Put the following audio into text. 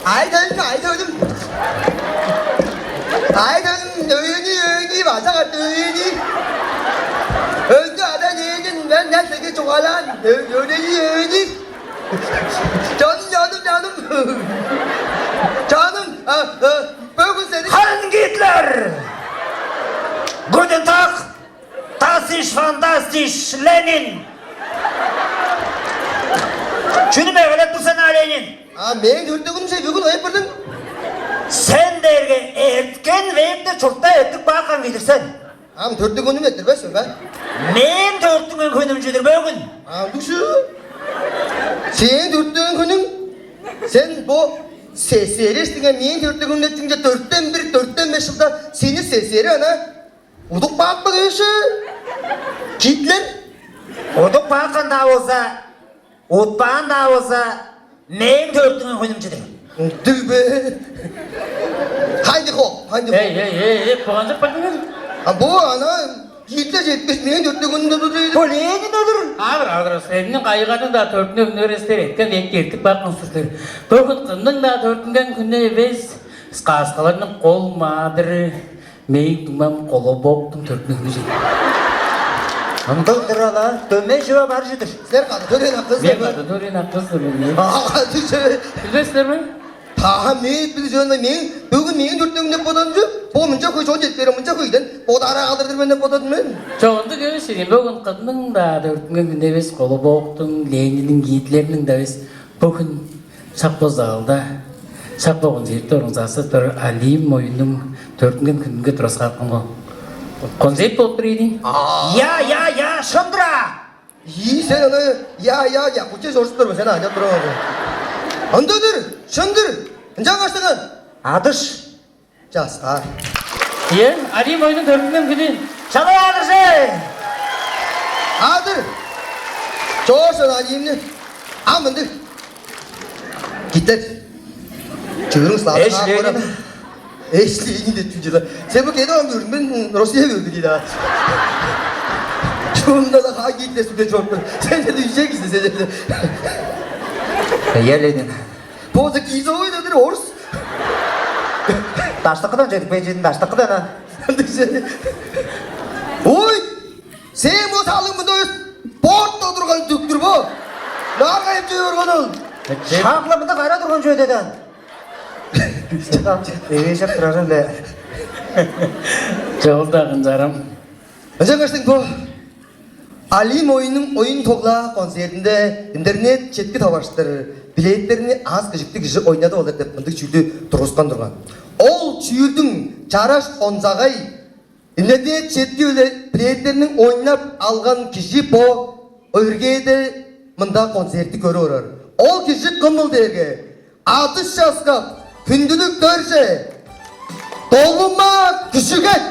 Aydın, öğünü başa öğünü. Öldü ada yeğenin ben nesli çok alan. Öğünü. Canım. Canım, bugün seni... Hitler! Guten Tag! Das ist fantastisch, Lenin! Şunu meğlet bu sana Lenin. Men gördüğüm şey bugün ayıp bırdın. Sen derge ertken veyip de çokta ettik bakan bilirsen. Dörtlü günüm ettirmezsin ben. Men dörttüğün günümcüdür bugün. Düşü. Senin dörtlüğün günün, sen bu sesleri istingen men dörtlüğün ettince dörtten beş yılda senin sesleri ana uduk bakma görüşü. Hitler. Oduk bakan da olsa, utbağın da olsa, men dörttüğün günümcüdür. Tübe. Haydi ko. Hey, puancık bakınız. Bu ana Hitler etmiş men dörtlüğün gününde duruyordu. Bu Lenin olur. Ağır, senin kayıqanın da törtünün nöresteri etken ekkertik bakın sürdür. Bugün kındın da törtüngen günne biz skaskalarının kol madırı meyin dumam kolu boktun törtünün gücü. Ondan dırala, dönme şuva barjıdır. Sizler kaldı, tören hakkınız Ben var. vardı törün hakkızdır beni. Düşü. Bilmezler mi? Men bileceğim men bugün men dörtlüğün ne bodancı? Bu munca koy çok jetleri munca koydan. Bodara aldırdır ben ne bodadım ben. Çoğundu görüşürüz. Bugün kındın da törtüngen günne biz kolu boktun, Lenin'in giyitlerinin de biz bugün Çapbozal'da Çapboğun zeytlerin zası tör alim oyunun törtüngen günge turas kalkın o. Konsept olup duruyordun. Ya, şundra! İyi sen onu ya kutuya soruştup durma sen acaba duramadın. Andadır, şundur. Can kaçtın? Adış. Cas, ha. Ye, alim oyunun törtüngen günü. Çalı adışı! Adır. Çoğursun alimni. Amındı. Gitler. Çığırın sağlığı. Eşliğini. Eşliğini de tüccarlar. Sen bu kedi anlıyorum ben Rusya'ya gördüm yine ha. Şunda da ha git de süte çortlar. Sen de düşecek işte sen de. Yerledin. Boza kiyse oynadır horse. Daştakıdan cedik beyceğin daştakıdan ha. Oy! Sen bu sağlığımda öz portta durgan tüktür bu. Nağa kayıp yorganın. Şaklamında kayra durgun ödeden. Eve şak durarım le. Çoğulda kıncarım. Özen kaçtın bu. Alim oyun togla konserinde internet çetki tavaştırır. Biletlerini az gıcıklı kişi oynadı olur dep mındık çüydü duruskan durgan. Ol çüydün çaraş onzagay. İnternet çetki öyle biletlerinin oynap algan kişi bu örgeyde mında konserti görür. Ol kişi kımıl derge. Atış şaskap. Kündülük dörse. Dolunma küçüge.